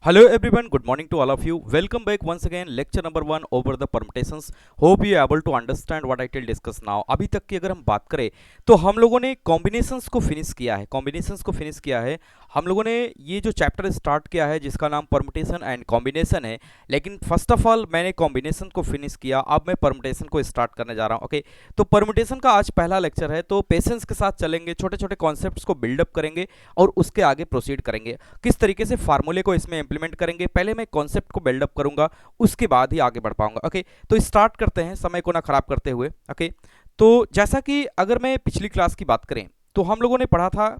Hello everyone, good morning to all of you. Welcome back once again lecture number 1 over the permutations. Hope you are able to understand what I will discuss now. अभी तक की अगर हम बात करें तो हम लोगों ने कॉम्बिनेशंस को फिनिश किया है। हम लोगों ने ये जो चैप्टर स्टार्ट किया है जिसका नाम परमुटेशन एंड कॉम्बिनेशन है, लेकिन फर्स्ट ऑफ ऑल मैंने कॉम्बिनेशन को फिनिश किया, अब मैं परमुटेशन को स्टार्ट करने जा रहा हूँ। ओके, तो परमुटेशन का आज पहला लेक्चर है, तो पेशेंस के साथ चलेंगे, छोटे छोटे कॉन्सेप्ट्स को बिल्डअप करेंगे और उसके आगे प्रोसीड करेंगे। किस तरीके से फार्मूले को इसमें इंप्लीमेंट करेंगे, पहले मैं कॉन्सेप्ट को बिल्डअप करूंगा, उसके बाद ही आगे बढ़ पाऊंगा। ओके, तो स्टार्ट करते हैं समय को ना खराब करते हुए। ओके, तो जैसा कि अगर मैं पिछली क्लास की बात करें तो हम लोगों ने पढ़ा था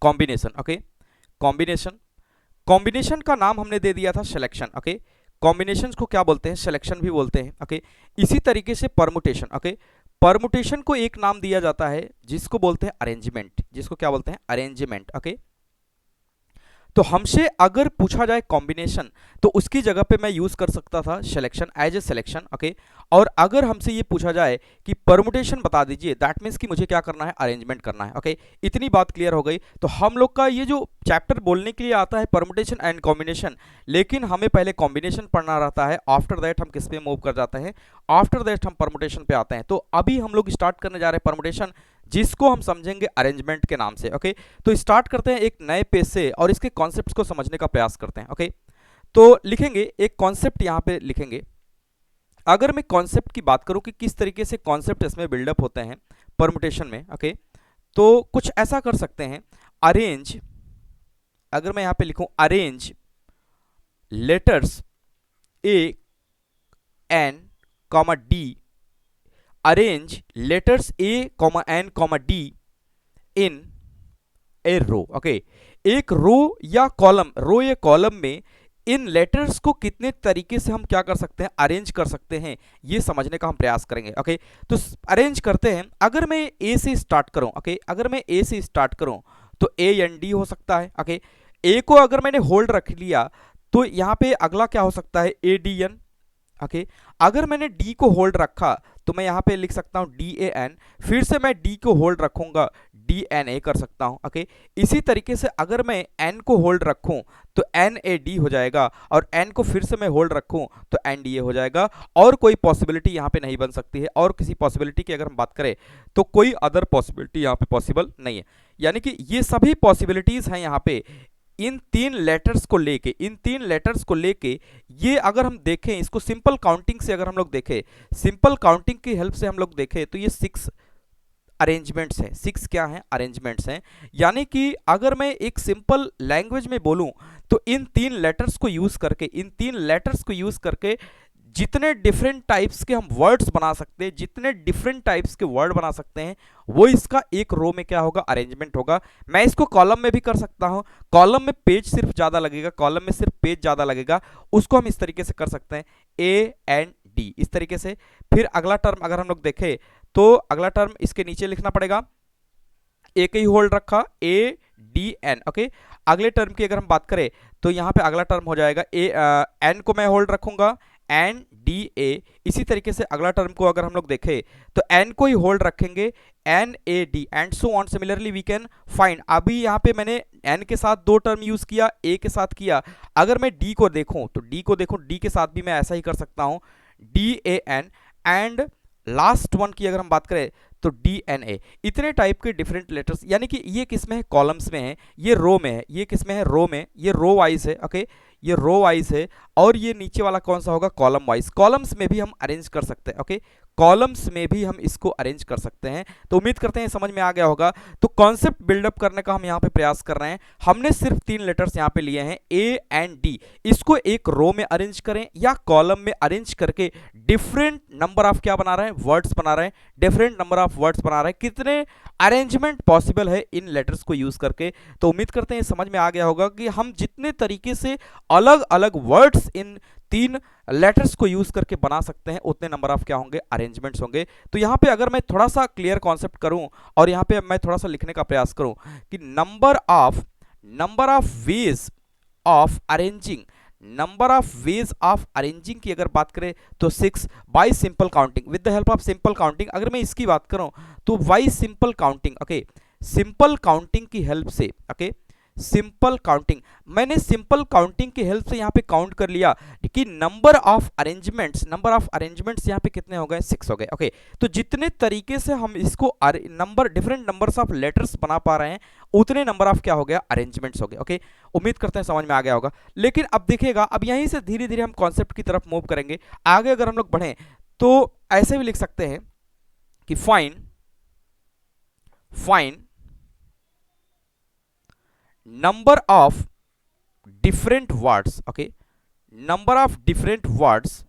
कॉम्बिनेशन। ओके, कॉम्बिनेशन का नाम हमने दे दिया था सिलेक्शन। ओके, कॉम्बिनेशन को क्या बोलते हैं? सिलेक्शन भी बोलते हैं। ओके, इसी तरीके से परमुटेशन। ओके, परमुटेशन को एक नाम दिया जाता है जिसको बोलते हैं अरेंजमेंट, जिसको क्या बोलते हैं? अरेंजमेंट। ओके, तो हमसे अगर पूछा जाए कॉम्बिनेशन तो उसकी जगह पे मैं यूज कर सकता था selection, as a selection. Okay, और अगर हमसे ये पूछा जाए कि परमुटेशन बता दीजिए, दैट मीन्स कि मुझे क्या करना है? अरेंजमेंट करना है। ओके, इतनी बात क्लियर हो गई। तो हम लोग का ये जो चैप्टर बोलने के लिए आता है परमुटेशन एंड कॉम्बिनेशन, लेकिन हमें पहले कॉम्बिनेशन पढ़ना रहता है, आफ्टर दैट हम किस पे मूव कर जाते हैं? आफ्टर दैट हम परमुटेशन पे आते हैं। तो अभी हम लोग स्टार्ट करने जा रहे हैं परमुटेशन, जिसको हम समझेंगे अरेंजमेंट के नाम से। ओके, तो स्टार्ट करते हैं एक नए पेज से और इसके कॉन्सेप्ट्स को समझने का प्रयास करते हैं। ओके, तो लिखेंगे एक कॉन्सेप्ट, यहां पे लिखेंगे। अगर मैं कॉन्सेप्ट की बात करूं कि किस तरीके से कॉन्सेप्ट इसमें बिल्डअप होते हैं परमुटेशन में, ओके, तो कुछ ऐसा कर सकते हैं। अरेंज, अगर मैं यहां पे लिखूं arrange letters A N comma D, arrange letters A comma N comma D in a row. Okay, एक रो या कॉलम, रो या कॉलम में इन लेटर्स को कितने तरीके से हम क्या कर सकते हैं? अरेंज कर सकते हैं, ये समझने का हम प्रयास करेंगे। ओके, तो अरेंज करते हैं। अगर मैं ए से स्टार्ट करूं, ओके, अगर मैं ए से स्टार्ट करूं तो ए एन डी हो सकता है। ओके, ए को अगर मैंने होल्ड रख लिया तो यहां पे अगला क्या हो सकता है? A D N. ओके, अगर मैंने डी को होल्ड रखा तो मैं यहां पे लिख सकता हूं डी ए एन, फिर से मैं डी को होल्ड रखूंगा, डी एन ए कर सकता हूं। ओके, इसी तरीके से अगर मैं एन को होल्ड रखूं तो एन ए डी हो जाएगा, और एन को फिर से मैं होल्ड रखूं तो एन डी ए हो जाएगा। और कोई पॉसिबिलिटी यहां पे नहीं बन सकती है, और किसी पॉसिबिलिटी की अगर हम बात करें तो कोई अदर पॉसिबिलिटी यहां पे पॉसिबल नहीं है। यानी कि ये सभी पॉसिबिलिटीज हैं यहां पे इन तीन लेटर्स को लेके, इन तीन लेटर्स को लेके। ये अगर हम देखें इसको सिंपल काउंटिंग से, अगर हम लोग देखें सिंपल काउंटिंग की हेल्प से हम लोग देखें तो ये 6 अरेंजमेंट्स हैं। 6 क्या हैं? अरेंजमेंट्स हैं। यानी कि अगर मैं एक सिंपल लैंग्वेज में बोलूं तो इन तीन लेटर्स को यूज करके, इन तीन लेटर्स को यूज करके जितने डिफरेंट टाइप्स के हम वर्ड्स बना सकते हैं, जितने डिफरेंट टाइप्स के वर्ड बना सकते हैं, वो इसका एक रो में क्या होगा? अरेंजमेंट होगा। मैं इसको कॉलम में भी कर सकता हूं, कॉलम में पेज सिर्फ ज्यादा लगेगा, कॉलम में सिर्फ पेज ज्यादा लगेगा, उसको हम इस तरीके से कर सकते हैं, ए एन डी, इस तरीके से। फिर अगला टर्म अगर हम लोग देखें तो अगला टर्म इसके नीचे लिखना पड़ेगा, ए के ही होल्ड रखा, ए डी एन। ओके, अगले टर्म की अगर हम बात करें तो यहां पे अगला टर्म हो जाएगा ए, एन को मैं होल्ड रखूंगा, एन डी ए। इसी तरीके से अगला टर्म को अगर हम लोग देखें तो एन को ही होल्ड रखेंगे, N A D, and so on. Similarly we can find, अभी यहां पे मैंने एन के साथ 2 टर्म यूज किया, ए के साथ किया। अगर मैं डी को देखूं तो डी के साथ भी मैं ऐसा ही कर सकता हूं, D A N. And last one की अगर हम बात करें तो डी एन ए। इतने टाइप के डिफरेंट लेटर्स, यानी कि ये किस में है? कॉलम्स में है, ये रो में है। ये किस में है? रो में। ये रो वाइज है। ओके, ये रो वाइज है, और ये नीचे वाला कौन सा होगा? Column wise. कॉलम्स में भी हम अरेंज कर सकते हैं। ओके, कॉलम्स में भी हम इसको अरेंज कर सकते हैं। तो उम्मीद करते हैं समझ में आ गया होगा। तो कॉन्सेप्ट बिल्डअप करने का हम यहाँ पे प्रयास कर रहे हैं। हमने सिर्फ 3 लेटर्स यहाँ पे लिए हैं, ए एंड डी। इसको एक रो में अरेंज करें या कॉलम में अरेंज करके डिफरेंट नंबर ऑफ क्या बना रहे हैं? वर्ड्स बना रहे हैं, डिफरेंट नंबर ऑफ वर्ड्स बना रहे हैं। कितने अरेंजमेंट पॉसिबल है इन लेटर्स को यूज करके? तो उम्मीद करते हैं समझ में आ गया होगा कि हम जितने तरीके से अलग अलग वर्ड्स इन 3 लेटर्स को यूज करके बना सकते हैं, उतने नंबर ऑफ क्या होंगे? अरेंजमेंट्स होंगे। तो यहां पे अगर मैं थोड़ा सा क्लियर कॉन्सेप्ट करूं और यहां पे मैं थोड़ा सा लिखने का प्रयास करूं कि number of ways of arranging, number of ways of arranging की अगर बात करें तो 6 bye simple counting, with the help of simple counting. अगर मैं इसकी बात करूं तो bye simple counting, okay, simple counting की हेल्प से, ओके, सिंपल काउंटिंग। मैंने सिंपल काउंटिंग की हेल्प से यहाँ पे काउंट कर लिया कि नंबर ऑफ अरेंजमेंट्स यहाँ पे कितने हो गए, 6 हो गए। ओके, तो जितने तरीके से हम इसको डिफरेंट नंबर्स ऑफ लेटर्स बना पा रहे हैं, उतने नंबर ऑफ क्या हो गया, अरेंजमेंट्स हो गए। ओके, उम्मीद करते हैं समझ में आ गया होगा। लेकिन अब देखिएगा, अब यहीं से धीरे धीरे हम कॉन्सेप्ट की तरफ मूव करेंगे। आगे अगर हम लोग बढ़ें तो ऐसे भी लिख सकते हैं कि find number of different words, okay, number of different words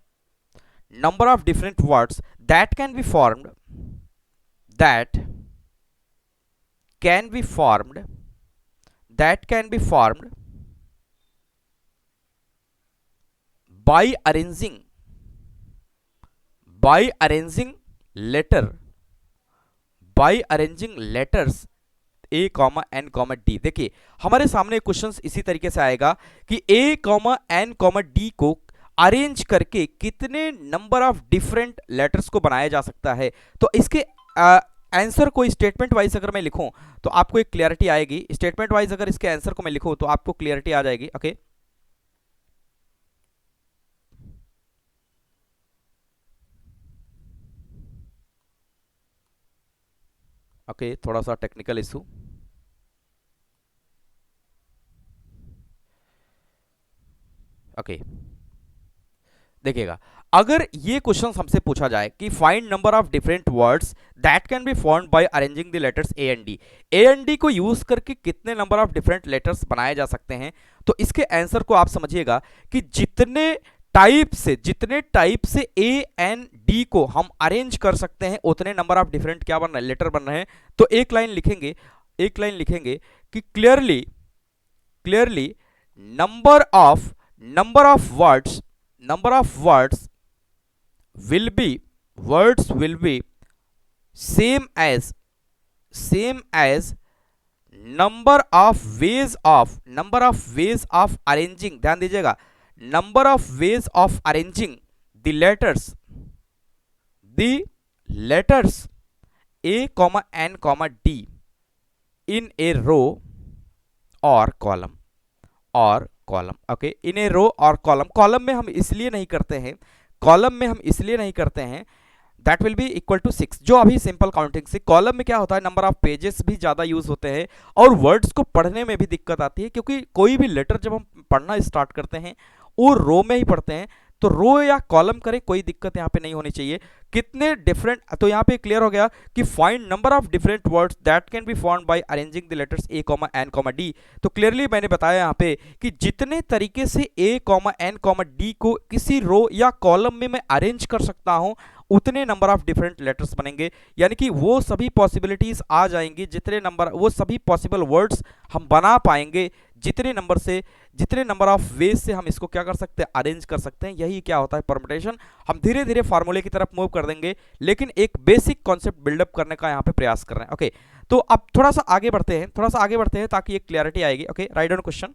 that can be formed by arranging letters A, N, D। देखिए हमारे सामने क्वेश्चन इसी तरीके से आएगा कि A, N, D को अरेंज करके कितने नंबर ऑफ डिफरेंट लेटर्स को बनाया जा सकता है। तो इसके आंसर को स्टेटमेंट वाइज अगर मैं लिखूं तो आपको एक क्लियरिटी आएगी। स्टेटमेंट वाइज अगर इसके आंसर को मैं लिखूं तो आपको क्लियरिटी आ जाएगी। ओके, ओके, थोड़ा सा टेक्निकल इशू। ओके, देखिएगा, अगर ये क्वेश्चन हमसे पूछा जाए कि find number of different words that can be formed by arranging the letters A and D को यूज करके कितने नंबर ऑफ डिफरेंट लेटर्स बनाए जा सकते हैं, तो इसके आंसर को आप समझिएगा कि जितने टाइप से ए एन डी को हम अरेंज कर सकते हैं, उतने नंबर ऑफ डिफरेंट क्या बन रहे हैं, लेटर बन रहे हैं। तो एक लाइन लिखेंगे कि clearly number of words will be same as number of ways of arranging। ध्यान दीजिएगा, number of ways of arranging the letters A, N, D in a row or column। Okay, in a row और column में हम इसलिए नहीं करते हैं that will be equal to 6, जो अभी सिंपल काउंटिंग से। कॉलम में क्या होता है, नंबर ऑफ पेजेस भी ज्यादा यूज होते हैं और वर्ड्स को पढ़ने में भी दिक्कत आती है, क्योंकि कोई भी लेटर जब हम पढ़ना स्टार्ट करते हैं वो रो में ही पढ़ते हैं। तो रो या कॉलम करें, कोई दिक्कत यहाँ पे नहीं होनी चाहिए। कितने डिफरेंट, तो यहाँ पे क्लियर हो गया कि find number of different words that can be formed by arranging the letters A, N, D. तो क्लियरली मैंने बताया यहाँ पे कि जितने तरीके से ए, एन, डी को किसी रो या कॉलम में मैं अरेंज कर सकता हूँ, उतने नंबर ऑफ डिफरेंट लेटर्स बनेंगे। यानी कि वो सभी पॉसिबिलिटीज आ जाएंगी, वो सभी पॉसिबल वर्ड्स हम बना पाएंगे जितने नंबर ऑफ वेज से हम इसको क्या कर सकते हैं, अरेंज कर सकते हैं। यही क्या होता है, परम्यूटेशन। हम धीरे धीरे फार्मूले की तरफ मूव कर देंगे, लेकिन एक बेसिक कॉन्सेप्ट बिल्डअप करने का यहाँ पे प्रयास कर रहे हैं। ओके, तो अब थोड़ा सा आगे बढ़ते हैं ताकि एक क्लियरिटी आएगी। Okay, write down question.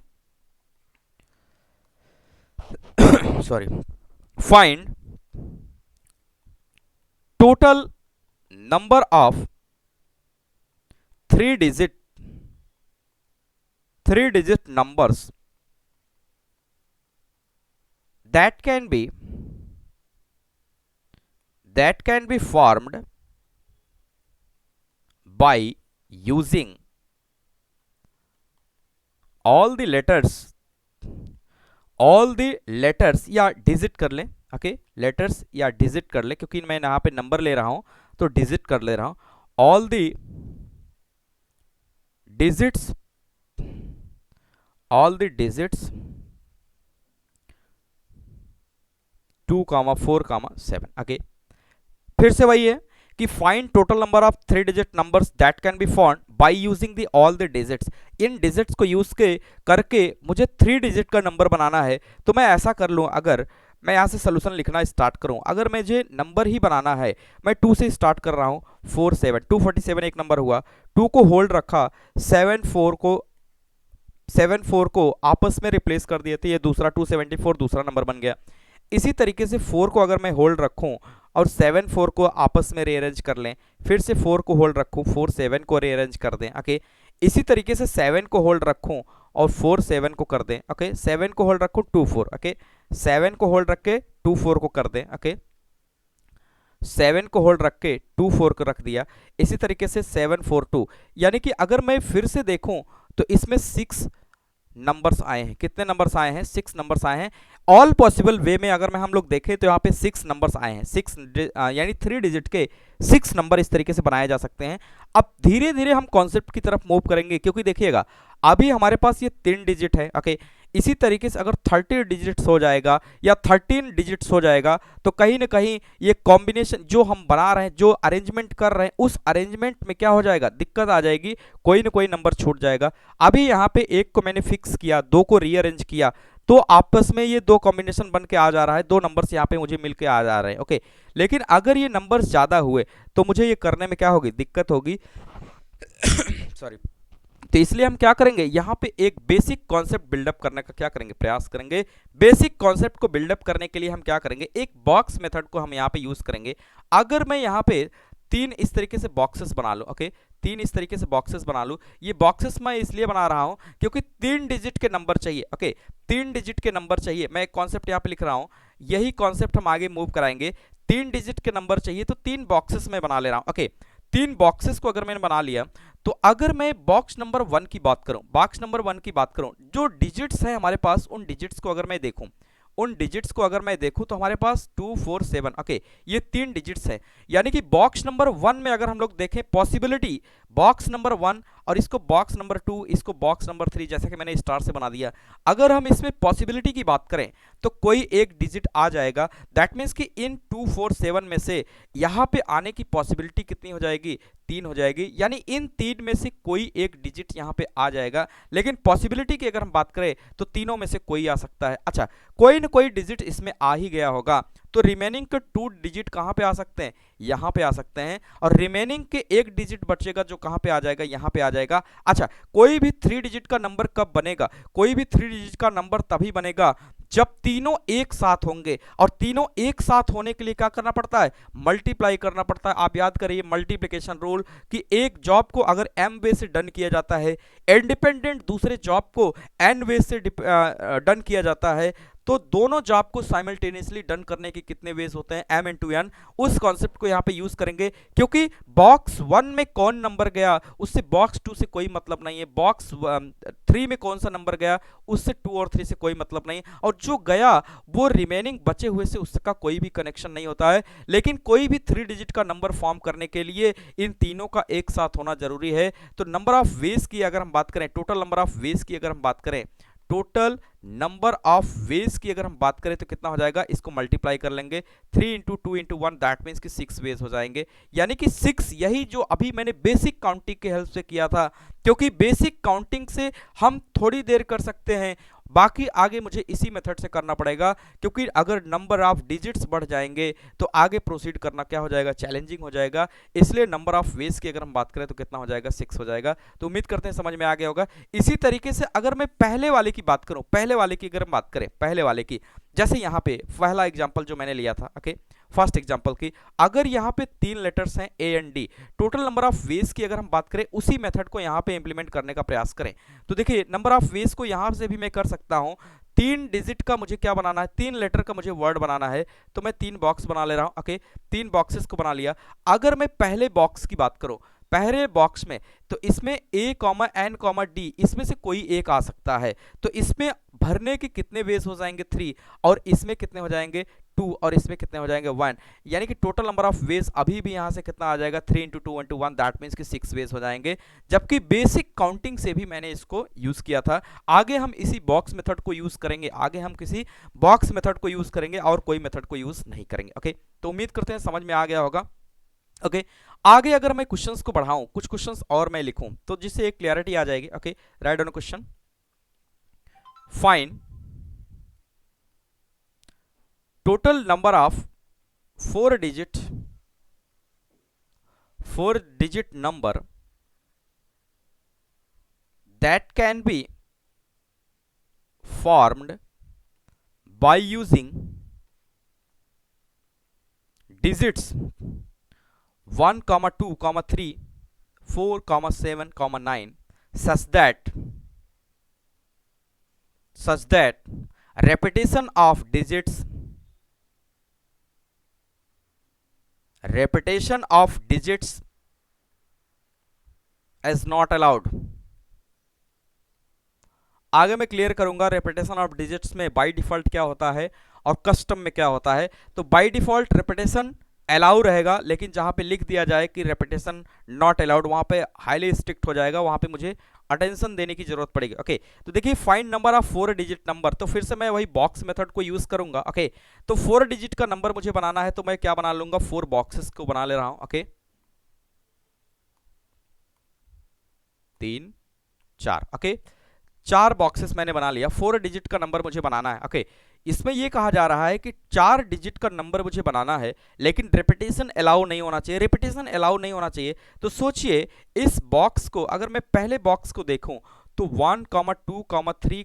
Sorry, find total number of three digit numbers that can be formed by using all the letters या डिजिट कर लें। ओके, लेटर्स या डिजिट कर ले, क्योंकि मैं यहाँ पे नंबर ले रहा हूं तो डिजिट कर ले रहा हूं। All the digits 2, 4, 7। ओके, फिर से वही है कि find total number of 3 digit numbers that can be found by using the all the digits. In digits को यूज करके मुझे 3 डिजिट का नंबर बनाना है। तो मैं ऐसा कर लूं, अगर मैं यहाँ से सोल्यूशन लिखना स्टार्ट करूं, अगर मुझे नंबर ही बनाना है, मैं 2 से स्टार्ट कर रहा हूं। 4, 7, 247 एक नंबर हुआ, 2 को होल्ड रखा, 7, 4 को आपस में रिप्लेस कर दिए थे, ये दूसरा 274 दूसरा नंबर बन गया। इसी तरीके से 4 को अगर मैं होल्ड रखूं और 7, 4 को आपस में रीअरेंज कर लें, फिर से 4 को होल्ड रखूं, 4, 7 को रीअरेंज कर दें। ओके, इसी तरीके से 7 को होल्ड रखूं और 4 7 को कर दें, ओके 7 को होल्ड रखो 2 4, ओके 7 को होल्ड रख के 2 4 को कर दें, ओके 7 को होल्ड रख के 2 4 को रख दिया। इसी तरीके से 7 4 2, यानी कि अगर मैं फिर से देखूं तो इसमें 6 नंबर्स आए हैं। कितने नंबर्स आए हैं? 6 नंबर्स आए हैं। ऑल पॉसिबल वे में अगर मैं हम लोग देखें तो यहाँ पे 6 नंबर्स आए हैं। 6 यानी 3 डिजिट के 6 नंबर इस तरीके से बनाए जा सकते हैं। अब धीरे धीरे हम कॉन्सेप्ट की तरफ मूव करेंगे, क्योंकि देखिएगा अभी हमारे पास ये 3 डिजिट है, ओके इसी तरीके से अगर 30 डिजिट्स हो जाएगा या 13 डिजिट्स हो जाएगा तो कहीं ना कहीं ये कॉम्बिनेशन जो हम बना रहे हैं, जो अरेंजमेंट कर रहे हैं, उस अरेंजमेंट में क्या हो जाएगा? दिक्कत आ जाएगी, कोई ना कोई नंबर छूट जाएगा। अभी यहाँ पे एक को मैंने फिक्स किया, 2 को रीअरेंज किया, तो आपस में ये 2 कॉम्बिनेशन बन के आ जा रहा है, 2 नंबर्स यहाँ पे मुझे मिलके आ जा रहे हैं, ओके। लेकिन अगर ये नंबर्स ज्यादा हुए तो मुझे ये करने में क्या होगी? दिक्कत होगी सॉरी। तो इसलिए हम क्या करेंगे, यहाँ पे एक बेसिक कॉन्सेप्ट बिल्डअप करने का क्या करेंगे? प्रयास करेंगे। बेसिक कॉन्सेप्ट को बिल्डअप करने के लिए हम क्या करेंगे? एक बॉक्स मेथड को हम यहाँ पे यूज करेंगे। अगर मैं यहाँ पे 3 इस तरीके से बॉक्सेस बना लूं, ओके 3 इस तरीके से बॉक्सेस बना लूं। ये बॉक्सेस मैं इसलिए बना रहा हूं क्योंकि 3 डिजिट के नंबर चाहिए, ओके 3 डिजिट के नंबर चाहिए। मैं एक कॉन्सेप्ट यहाँ पे लिख रहा हूं, यही कॉन्सेप्ट हम आगे मूव कराएंगे। 3 डिजिट के नंबर चाहिए तो 3 बॉक्सेस में बना ले रहा हूं, ओके 3 बॉक्सेस को अगर मैंने बना लिया तो अगर मैं बॉक्स नंबर 1 की बात करूं, बॉक्स नंबर 1 की बात करूं, जो डिजिट्स हैं हमारे पास, उन डिजिट्स को अगर मैं देखूं, उन डिजिट्स को अगर मैं देखूं तो हमारे पास 2 4 7, ओके ये 3 डिजिट्स है। यानी कि बॉक्स नंबर 1 में अगर हम लोग देखें पॉसिबिलिटी, बॉक्स नंबर 1 और इसको बॉक्स नंबर 2, इसको बॉक्स नंबर 3, जैसा कि मैंने स्टार से बना दिया। अगर हम इसमें पॉसिबिलिटी की बात करें तो कोई एक डिजिट आ जाएगा। दैट मीन्स कि इन 2 4 7 में से यहाँ पे आने की पॉसिबिलिटी कितनी हो जाएगी? 3 हो जाएगी। यानी इन 3 में से कोई एक डिजिट यहाँ पे आ जाएगा। लेकिन पॉसिबिलिटी की अगर हम बात करें तो तीनों में से कोई आ सकता है। अच्छा, कोई ना कोई डिजिट इसमें आ ही गया होगा, तो रिमेनिंग के 2 डिजिट कहां पे आ सकते हैं? यहां पे आ सकते हैं। और रिमेनिंग के एक डिजिट बचेगा जो कहां पे आ जाएगा? यहां पे आ जाएगा। अच्छा, कोई भी 3 डिजिट का नंबर कब बनेगा? कोई भी 3 डिजिट का नंबर तभी बनेगा जब तीनों एक साथ होंगे। और तीनों एक साथ होने के लिए क्या करना पड़ता है? मल्टीप्लाई करना पड़ता है। आप याद करिए मल्टीप्लिकेशन रूल कि एक जॉब को अगर m वे से डन किया जाता है, इंडिपेंडेंट दूसरे जॉब को n वे से डन किया जाता है, तो दोनों जॉब को साइमल्टेनियसली डन करने के कितने वेज होते हैं? m into n। उस कॉन्सेप्ट को यहाँ पे यूज करेंगे, क्योंकि बॉक्स 1 में कौन नंबर गया उससे बॉक्स 2 से कोई मतलब नहीं है, बॉक्स 3 में कौन सा नंबर गया उससे 2 और 3 से कोई मतलब नहीं, और जो गया वो रिमेनिंग बचे हुए से उसका कोई भी कनेक्शन नहीं होता है। लेकिन कोई भी 3 डिजिट का नंबर फॉर्म करने के लिए इन तीनों का एक साथ होना जरूरी है। तो नंबर ऑफ वेज की अगर हम बात करें, टोटल नंबर ऑफ वेज की अगर हम बात करें, टोटल नंबर ऑफ वेज की अगर हम बात करें तो कितना हो जाएगा? इसको मल्टीप्लाई कर लेंगे, 3 इंटू 2 इंटू 1, दैट मीन्स कि 6 वेज हो जाएंगे। यानी कि 6, यही जो अभी मैंने बेसिक काउंटिंग के हेल्प से किया था, क्योंकि बेसिक काउंटिंग से हम थोड़ी देर कर सकते हैं, बाकी आगे मुझे इसी मेथड से करना पड़ेगा, क्योंकि अगर नंबर ऑफ डिजिट्स बढ़ जाएंगे तो आगे प्रोसीड करना क्या हो जाएगा? चैलेंजिंग हो जाएगा। इसलिए नंबर ऑफ वेज की अगर हम बात करें तो कितना हो जाएगा? 6 हो जाएगा। तो उम्मीद करते हैं समझ में आ गया होगा। इसी तरीके से अगर मैं पहले वाले की बात करूं, पहले वाले की अगर हम बात करें, पहले वाले की, जैसे यहां पे पहला एग्जांपल जो मैंने लिया था, ओके फर्स्ट एग्जांपल की, अगर यहां पे 3 लेटर्स हैं A and D, total number of veg की अगर हम बात करें, उसी मेथड को यहां पे इंप्लीमेंट करने का प्रयास करें, तो देखिए नंबर ऑफ वेज को यहां से भी मैं कर सकता हूं। 3 डिजिट का मुझे क्या बनाना है? 3 लेटर का मुझे वर्ड बनाना है, तो मैं 3 बॉक्स बना ले रहा हूं, ओके 3 बॉक्सेस को बना लिया। अगर मैं पहले बॉक्स की बात करूं, पहले बॉक्स में, तो इसमें a, n, d, इसमें से कोई एक आ सकता है, तो इसमें भरने के कितने वेज हो जाएंगे? 3, और इसमें कितने हो जाएंगे? 2, और इसमें कितने हो जाएंगे? 1। यानी कि टोटल नंबर ऑफ वेज अभी भी यहां से कितना आ जाएगा? 3 इंटू 2 इंटू 1, दैट मीन्स कि 6 वेज हो जाएंगे। जबकि बेसिक काउंटिंग से भी मैंने इसको यूज किया था। आगे हम इसी बॉक्स मेथड को यूज करेंगे, आगे हम किसी बॉक्स मेथड को यूज करेंगे और कोई मेथड को यूज नहीं करेंगे, ओके। तो उम्मीद करते हैं समझ में आ गया होगा, ओके। आगे अगर मैं क्वेश्चंस को बढ़ाऊं, कुछ क्वेश्चंस और मैं लिखूं, तो जिससे एक क्लियरिटी आ जाएगी, okay. Write down question, find total number of 4 digit number that can be formed by using digits 1, 2, 3, 4, 7, 9 such that such that repetition of digits is not allowed। आगे मैं क्लियर करूंगा रेपिटेशन ऑफ डिजिट्स में by default क्या होता है और custom में क्या होता है। तो बाय डिफॉल्ट रेपिटेशन अलाउ रहेगा, लेकिन जहां पे लिख दिया जाए कि रेपिटेशन नॉट अलाउड, वहां पे हाईली स्ट्रिक्ट हो जाएगा, वहां पे मुझे अटेंशन देने की जरूरत पड़ेगी। ओके, तो देखिए find number of 4 digit number, तो फिर से मैं वही बॉक्स मेथड को यूज करूंगा। ओके, तो 4 डिजिट का नंबर मुझे बनाना है, तो मैं क्या बना लूंगा, 4 बॉक्सेस को बना ले रहा हूं। ओके, 3 4। ओके, 4 बॉक्सेस मैंने बना लिया। 4 डिजिट का नंबर मुझे बनाना है। ओके, इसमें यह कहा जा रहा है कि 4 डिजिट का नंबर मुझे बनाना है, लेकिन रिपीटेशन अलाउ नहीं होना चाहिए। रिपीटेशन अलाउ नहीं होना चाहिए, तो सोचिए इस बॉक्स को अगर मैं पहले बॉक्स को देखूं तो 1, 2, 3,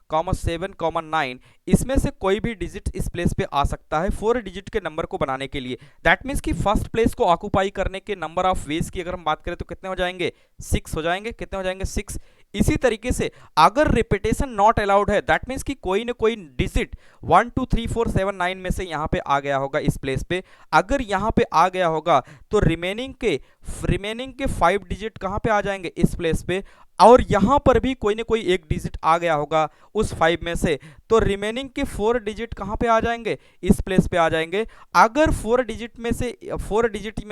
4, 7, 9, इसमें से कोई भी डिजिट इस प्लेस पे आ सकता है 4 डिजिट के नंबर को बनाने के लिए। दैट मीन्स कि फर्स्ट प्लेस को ऑक्यूपाई करने के नंबर ऑफ वेज की अगर हम बात करें तो कितने हो जाएंगे, 6 हो जाएंगे। कितने हो जाएंगे, 6। इसी तरीके से अगर रिपीटेशन नॉट अलाउड है, दैट मीन्स कि कोई ना कोई डिजिट 1 2 3 4 7 9 में से यहां पे आ गया होगा इस प्लेस पे। अगर यहां पे आ गया होगा तो रिमेनिंग के 5 डिजिट कहां पे आ जाएंगे, इस प्लेस पे। और यहां पर भी कोई ना कोई एक डिजिट आ गया होगा उस 5 में से, तो रिमेनिंग के 4 डिजिट कहां पे आ जाएंगे, इस प्लेस पे आ जाएंगे। अगर 4 डिजिट में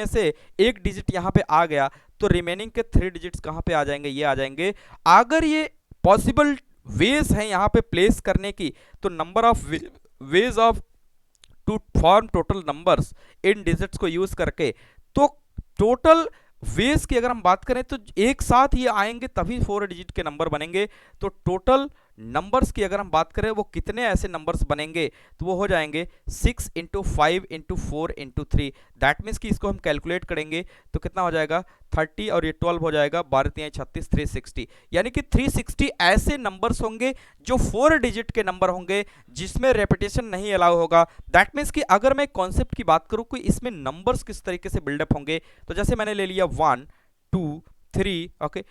से एक डिजिट यहां पे आ गया तो रिमेनिंग के 3 डिजिट्स कहां पे आ जाएंगे, ये आ जाएंगे। अगर ये पॉसिबल वेज है यहां पे प्लेस करने की, तो number of ways of to form total numbers in digits को यूज करके, तो टोटल वेज की अगर हम बात करें तो एक साथ ये आएंगे तभी 4 डिजिट के नंबर बनेंगे। तो टोटल नंबर्स की अगर हम बात करें वो कितने ऐसे नंबर्स बनेंगे, तो वो हो जाएंगे 6 × 5 × 4 × 3। दैट मीन्स कि इसको हम कैलकुलेट करेंगे तो कितना हो जाएगा, 30 और ये 12 हो जाएगा, 12 3 36, 360। यानी कि 360 ऐसे नंबर्स होंगे जो 4 डिजिट के नंबर होंगे जिसमें रेपिटेशन नहीं अलाउ होगा। दैट मीन्स कि अगर मैं कॉन्सेप्ट की बात करूं कि इसमें नंबर्स किस तरीके से बिल्डअप होंगे, तो जैसे मैंने ले लिया 1 2 3 ओके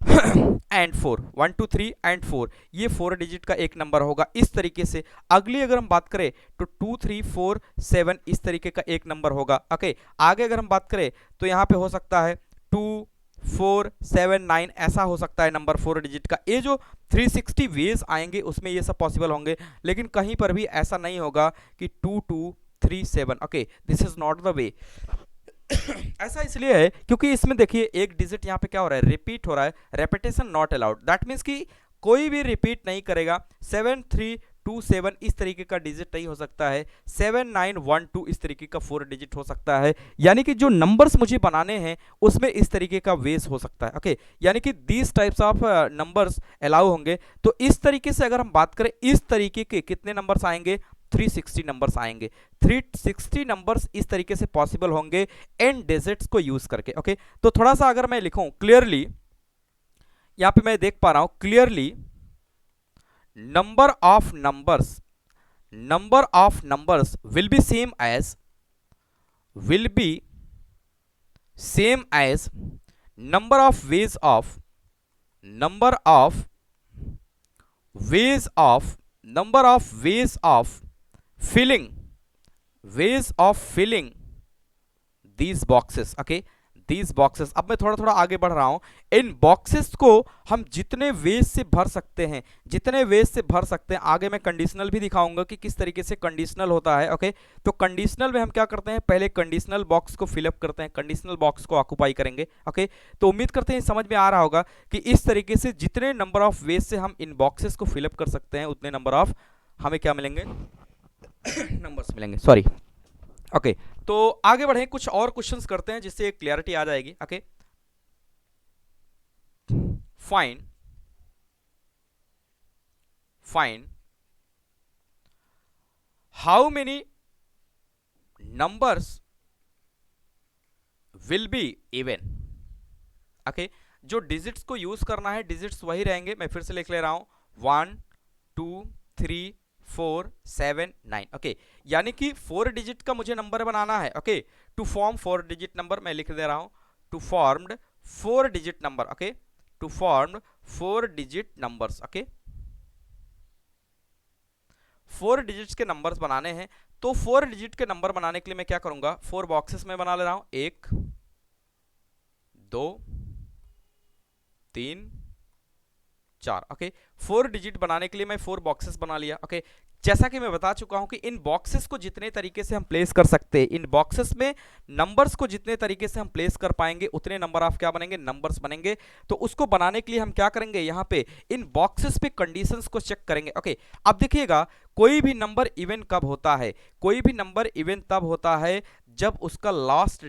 एंड 4, 1 2 3 एंड 4, ये 4 डिजिट का एक नंबर होगा इस तरीके से। अगली अगर हम बात करें तो 2 3 4 7 इस तरीके का एक नंबर होगा। ओके, आगे अगर हम बात करें तो यहाँ पे हो सकता है 2 4 7 9 ऐसा हो सकता है नंबर 4 डिजिट का। ये जो 360 वेज आएंगे उसमें ये सब पॉसिबल होंगे, लेकिन कहीं पर भी ऐसा नहीं होगा कि 2 2 3 7। Okay, this is not the way. ऐसा इसलिए है क्योंकि इसमें देखिए एक डिजिट यहाँ पे क्या हो रहा है, रिपीट हो रहा है, repetition not allowed. That means कि कोई भी रिपीट नहीं करेगा। 7 3 2 7 इस तरीके का डिजिट नहीं हो सकता है, 7 9 1 2 इस तरीके का 4 डिजिट हो सकता है। यानी कि जो नंबर्स मुझे बनाने हैं उसमें इस तरीके का वेज हो सकता है। ओके, यानी कि these types of numbers allow होंगे। तो इस तरीके से अगर हम बात करें, इस तरीके के कितने नंबर्स आएंगे, 360 नंबर्स आएंगे। 360 नंबर्स इस तरीके से पॉसिबल होंगे इन डिजिट्स को यूज करके। ओके, तो थोड़ा सा अगर मैं लिखूं क्लियरली, यहां पे मैं देख पा रहा हूं clearly, number of numbers will be same as number of ways of filling these boxes। Okay, these boxes। अब मैं थोड़ा थोड़ा आगे बढ़ रहा हूं। इन बॉक्सेस को हम जितने वेज से भर सकते हैं, आगे मैं कंडीशनल भी दिखाऊंगा कि किस तरीके से कंडीशनल होता है। ओके, तो कंडीशनल में हम क्या करते हैं, पहले कंडीशनल बॉक्स को फिलअप करते हैं, कंडीशनल बॉक्स को ऑक्यूपाई करेंगे। ओके, तो उम्मीद करते हैं समझ में आ रहा होगा कि इस तरीके से जितने नंबर ऑफ वेज से हम इन बॉक्सेस को फिलअप कर सकते हैं उतने नंबर ऑफ हमें क्या मिलेंगे, नंबर्स मिलेंगे। सॉरी। ओके, तो आगे बढ़े, कुछ और क्वेश्चंस करते हैं जिससे क्लियरिटी आ जाएगी। Okay, fine how many numbers will be even. Okay, जो डिजिट्स को यूज करना है, डिजिट्स वही रहेंगे। मैं फिर से लिख ले रहा हूं, 1 2 3 4 7 9। ओके, यानी कि 4 डिजिट का मुझे नंबर बनाना है। Okay, to form 4 digit number मैं लिख दे रहा हूं, to formed 4 digit number. Okay, to formed 4 digit numbers. Okay, 4 digits के नंबर्स बनाने हैं, तो 4 डिजिट के नंबर बनाने के लिए मैं क्या करूंगा, 4 बॉक्सेस में बना ले रहा हूं, 1 2 3 4। ओके, 4 डिजिट बनाने के लिए मैं 4 बॉक्सेस बना लिया। ओके, जैसा कि मैं बता चुका हूं कि इन बॉक्सेस को जितने तरीके से हम प्लेस कर सकते हैं, इन बॉक्सेस में नंबर्स को जितने तरीके से हम प्लेस कर पाएंगे उतने नंबर ऑफ क्या बनेंगे, नंबर्स बनेंगे। तो उसको बनाने के लिए हम क्या करेंगे, यहां पे इन बॉक्सेस पे कंडीशंस को चेक करेंगे। ओके, अब देखिएगा कोई भी नंबर इवन कब होता है, कोई भी नंबर इवन तब होता है जब उसका last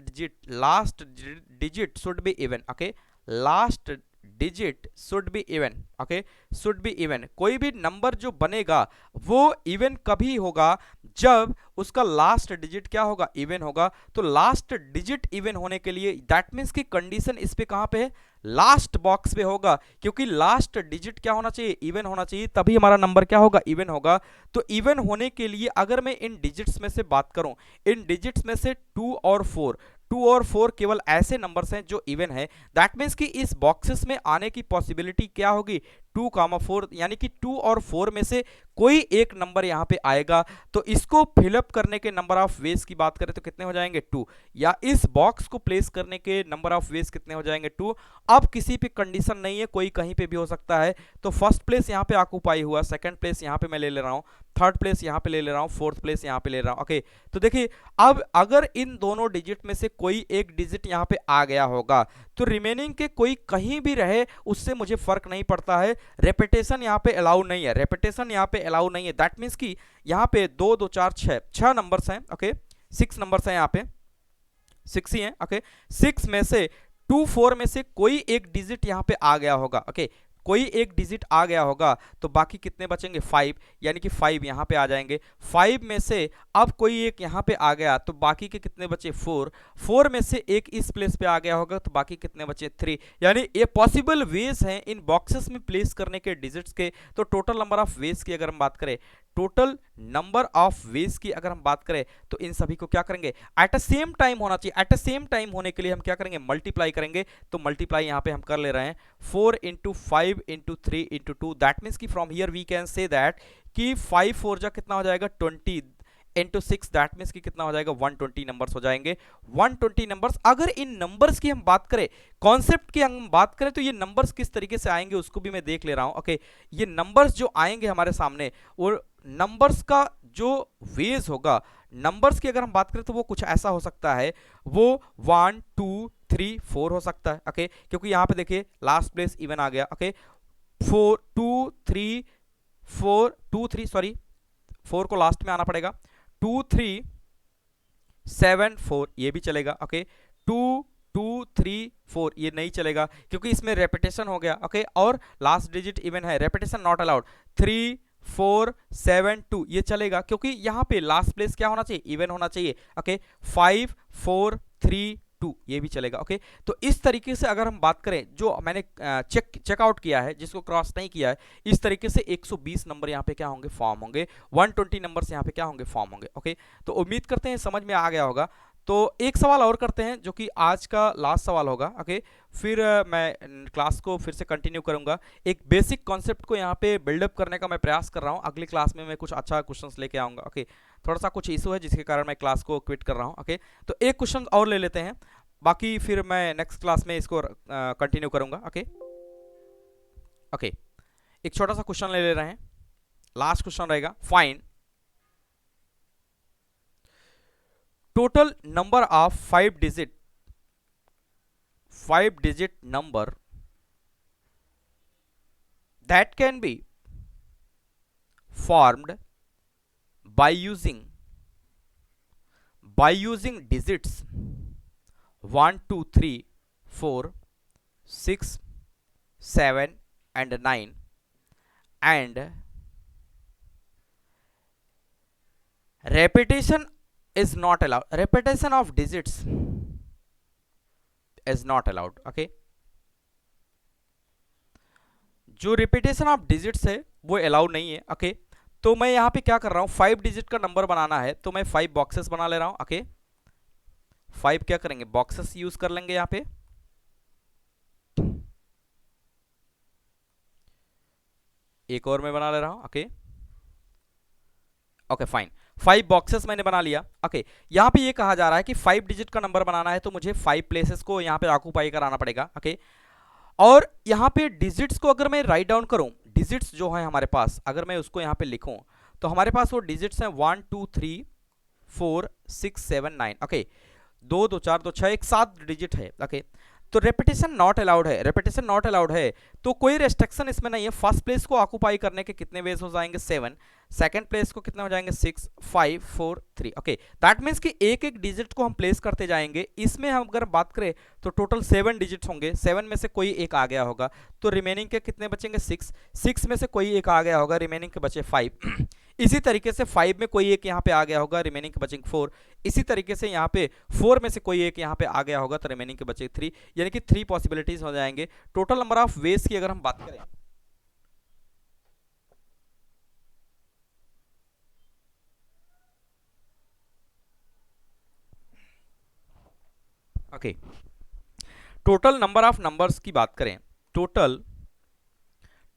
digit should be even. Okay, last digit should be even. Okay, should be even. कोई भी नंबर जो बनेगा वो इवन कभी होगा जब उसका लास्ट डिजिट क्या होगा, इवन होगा। तो लास्ट डिजिट इवन होने के लिए दैट मीन्स की कंडीशन इस पे कहां पे है, लास्ट बॉक्स पे होगा, क्योंकि लास्ट डिजिट क्या होना चाहिए, इवन होना चाहिए, तभी हमारा नंबर क्या होगा, इवन होगा। तो इवन होने के लिए अगर मैं इन डिजिट्स में से बात करूं, इन डिजिट्स में से 2 और 4 केवल ऐसे नंबर्स हैं जो इवन है। दैट मीन्स कि इस बॉक्सेस में आने की पॉसिबिलिटी क्या होगी, 2, 4, यानी कि 2 और 4 में से कोई एक नंबर यहां पे आएगा। तो इसको फिलअप करने के नंबर ऑफ वेज की बात करें तो कितने हो जाएंगे, 2। या इस बॉक्स को प्लेस करने के नंबर ऑफ वेज कितने हो जाएंगे, 2। अब किसी पे कंडीशन नहीं है, कोई कहीं पे भी हो सकता है। तो फर्स्ट प्लेस यहां पे ऑक्यूपाई हुआ, सेकंड प्लेस यहां पे मैं ले रहा हूं, थर्ड प्लेस यहां पे ले रहा हूं, फोर्थ प्लेस यहां पे ले रहा हूं। ओके, तो देखिए अब अगर इन दोनों डिजिट में से कोई एक डिजिट यहां पे आ गया होगा तो रिमेनिंग के कोई कहीं भी रहे उससे मुझे फर्क नहीं पड़ता है। रेपिटेशन यहां पे अलाउ नहीं है, रेपिटेशन यहां पे अलाउ नहीं है। दैट मीन्स कि यहां पे 2 2 4 6 नंबर्स हैं। ओके, 6 नंबर्स हैं यहां पे, 6 ही हैं। ओके, 6 में से 2 4 में से कोई एक डिजिट यहां पे आ गया होगा। ओके, कोई एक डिजिट आ गया होगा तो बाकी कितने बचेंगे, 5, यानी कि 5 यहां पे आ जाएंगे। 5 में से अब कोई एक यहां पे आ गया तो बाकी के कितने बचे, 4। 4 में से एक इस प्लेस पे आ गया होगा तो बाकी कितने बचे, 3। यानी ये पॉसिबल वेज हैं इन बॉक्सेस में प्लेस करने के डिजिट्स के। तो टोटल नंबर ऑफ वेज की अगर हम बात करें, टोटल नंबर ऑफ वेज की अगर हम बात करें तो इन सभी को क्या करेंगे, एट अ सेम टाइम होना चाहिए। एट अ सेम टाइम होने के लिए हम क्या करेंगे, मल्टीप्लाई करेंगे। तो मल्टीप्लाई यहां पे हम कर ले रहे हैं, 4 into 5 into 3 into 2। That means कि from here we can say that कि 5 4 जा कितना हो जाएगा, 20 इंटू 6। दैट मीन्स कि कितना हो जाएगा, 120 नंबर्स हो जाएंगे, 120 नंबर्स। अगर इन नंबर्स की हम बात करें, कॉन्सेप्ट की हम बात करें, तो ये नंबर्स किस तरीके से आएंगे उसको भी मैं देख ले रहा हूं। ओके, ये नंबर्स जो आएंगे हमारे सामने, और नंबर्स का जो वेज होगा, नंबर्स की अगर हम बात करें तो वो कुछ ऐसा हो सकता है, वो 1 2 3 4 हो सकता है। ओके, क्योंकि यहां पे देखिए लास्ट प्लेस इवन आ गया। ओके, 4 2 3 4 2 3 सॉरी 4 को लास्ट में आना पड़ेगा, 2 3 7 4 ये भी चलेगा। ओके, 2 2 3 4 ये नहीं चलेगा क्योंकि इसमें रेपिटेशन हो गया। ओके, और लास्ट डिजिट इवन है, रेपिटेशन नॉट अलाउड। 3 4 7 2 ये चलेगा क्योंकि यहां पे लास्ट प्लेस क्या होना चाहिए, इवन होना चाहिए। ओके, 5 4 3 2 ये भी चलेगा। ओके, तो इस तरीके से अगर हम बात करें, जो मैंने चेकआउट किया है, जिसको क्रॉस नहीं किया है, इस तरीके से 120 नंबर यहाँ पे क्या होंगे, फॉर्म होंगे, 120 नंबर्स यहाँ पे क्या होंगे, फॉर्म होंगे। ओके, तो उम्मीद करते हैं समझ में आ गया होगा। तो एक सवाल और करते हैं जो कि आज का लास्ट सवाल होगा। ओके, फिर मैं क्लास को फिर से कंटिन्यू करूंगा। एक बेसिक कॉन्सेप्ट को यहाँ पे बिल्डअप करने का मैं प्रयास कर रहा हूँ। अगली क्लास में मैं कुछ अच्छा क्वेश्चंस लेके आऊंगा। ओके, थोड़ा सा कुछ इशू है जिसके कारण मैं क्लास को क्विट कर रहा हूँ। ओके, तो एक क्वेश्चन और ले लेते हैं, बाकी फिर मैं नेक्स्ट क्लास में इसको कंटिन्यू करूंगा। ओके ओके, एक छोटा सा क्वेश्चन ले रहे हैं, लास्ट क्वेश्चन रहेगा। Find total number of 5 digit number that can be formed by using digits 1 2 3 4 6 7 and 9, and repetition is not allowed, repetition of digits is not allowed। okay, जो repetition of digits है वो allow नहीं है। Okay, तो मैं यहाँ पे क्या कर रहा हूँ, 5 डिजिट का नंबर बनाना है तो मैं 5 बॉक्सेस बना ले रहा हूँ। ओके, 5 क्या करेंगे, बॉक्सेस यूज कर लेंगे यहाँ पे। एक और मैं बना ले रहा हूँ। ओके, ओके फाइन, 5 बॉक्सेस मैंने बना लिया। ओके, यहाँ पे ये कहा जा रहा है कि 5 डिजिट का नंबर बनाना है तो मुझे 5 प्लेसेस को यहाँ पे ऑक्यूपाई कराना पड़ेगा। ओके, और यहाँ पे डिजिट्स को अगर मैं राइट डाउन करूँ, डिजिट्स जो है हमारे पास, अगर मैं उसको यहाँ पे लिखूँ तो हमारे पास वो डिजिट्स हैं 1 2 3 4 6 7 9। ओके, 2 2 4 2 6 एक 7 डिजिट है। ओके, तो रेपिटेशन नॉट अलाउड है, रेपिटेशन नॉट अलाउड है, तो कोई रेस्ट्रिक्शन इसमें नहीं है। फर्स्ट प्लेस को ऑक्यूपाई करने के कितने वेज हो जाएंगे 7, सेकंड प्लेस को कितने हो जाएंगे 6 5 4 3। ओके, दैट मीन्स कि एक एक डिजिट को हम प्लेस करते जाएंगे। इसमें हम अगर बात करें तो टोटल 7 डिजिट्स होंगे, 7 में से कोई एक आ गया होगा तो रिमेनिंग के कितने बचेंगे 6, 6 में से कोई एक आ गया होगा, रिमेनिंग के बचे 5। इसी तरीके से 5 में कोई एक यहाँ पे आ गया होगा, रिमेनिंग के बचेंगे 4। इसी तरीके से यहाँ पे 4 में से कोई एक यहाँ पे आ गया होगा तो रिमेनिंग के बचे 3, यानी कि 3 पॉसिबिलिटीज हो जाएंगे। टोटल नंबर ऑफ वेज की अगर हम बात करें, okay, total number of numbers की बात करें, टोटल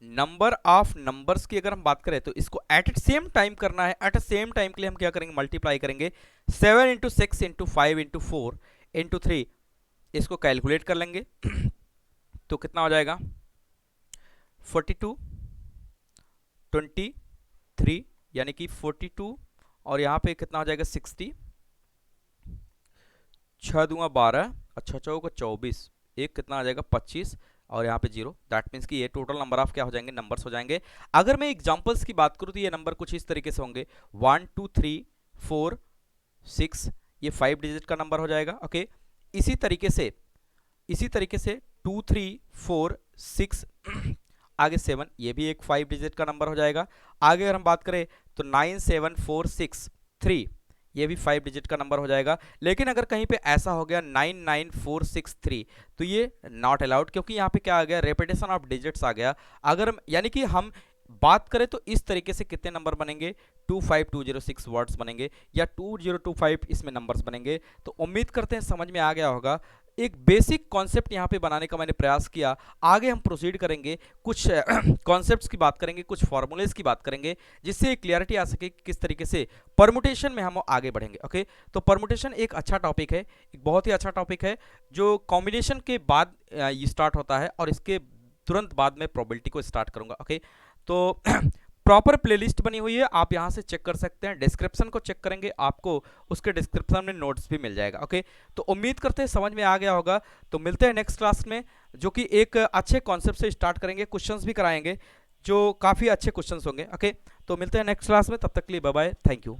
नंबर ऑफ नंबर्स की अगर हम बात करें तो इसको एट सेम टाइम करना है। एट सेम टाइम के लिए हम क्या करेंगे, मल्टीप्लाई करेंगे 7 इंटू 6 इंटू 5 इंटू 4 इंटू 3, इसको कैलकुलेट कर लेंगे तो कितना हो जाएगा 42 23, यानी कि 42 और यहाँ पे कितना हो जाएगा 60, 6 दूंगा 12, अच्छा चौका 24, एक कितना आ जाएगा 25 और यहाँ पे 0। दैट मीन्स कि ये टोटल नंबर ऑफ क्या हो जाएंगे, नंबर्स हो जाएंगे। अगर मैं एग्जांपल्स की बात करूँ तो ये नंबर कुछ इस तरीके से होंगे 1 2 3 4 6, ये 5 डिजिट का नंबर हो जाएगा। ओके, इसी तरीके से 2 3 4 6 आगे 7, ये भी एक 5 डिजिट का नंबर हो जाएगा। आगे अगर हम बात करें तो 9 7 4 6 3, ये भी 5 डिजिट का नंबर हो जाएगा। लेकिन अगर कहीं पे ऐसा हो गया 9 9 4 6 3 तो ये नॉट अलाउड, क्योंकि यहाँ पे क्या आ गया, रेपिटेशन ऑफ डिजिट्स आ गया। अगर यानी कि हम बात करें तो इस तरीके से कितने नंबर बनेंगे, 25206 वर्ड्स बनेंगे या 2025 इसमें नंबर्स बनेंगे। तो उम्मीद करते हैं समझ में आ गया होगा। एक बेसिक कॉन्सेप्ट यहाँ पे बनाने का मैंने प्रयास किया। आगे हम प्रोसीड करेंगे, कुछ कॉन्सेप्ट्स की बात करेंगे, कुछ फॉर्मूलेज की बात करेंगे, जिससे क्लियरिटी आ सके कि किस तरीके से परमुटेशन में हम आगे बढ़ेंगे। ओके, तो परमुटेशन एक अच्छा टॉपिक है, एक बहुत ही अच्छा टॉपिक है जो कॉम्बिनेशन के बाद ये स्टार्ट होता है और इसके तुरंत बाद में प्रोबेबिलिटी को स्टार्ट करूंगा। ओके, तो प्रॉपर प्लेलिस्ट बनी हुई है, आप यहां से चेक कर सकते हैं। डिस्क्रिप्शन को चेक करेंगे, आपको उसके डिस्क्रिप्शन में नोट्स भी मिल जाएगा। ओके, तो उम्मीद करते हैं समझ में आ गया होगा। तो मिलते हैं नेक्स्ट क्लास में, जो कि एक अच्छे कॉन्सेप्ट से स्टार्ट करेंगे, क्वेश्चंस भी कराएंगे जो काफ़ी अच्छे क्वेश्चंस होंगे। ओके, तो मिलते हैं नेक्स्ट क्लास में, तब तक के लिए बाय बाय, थैंक यू।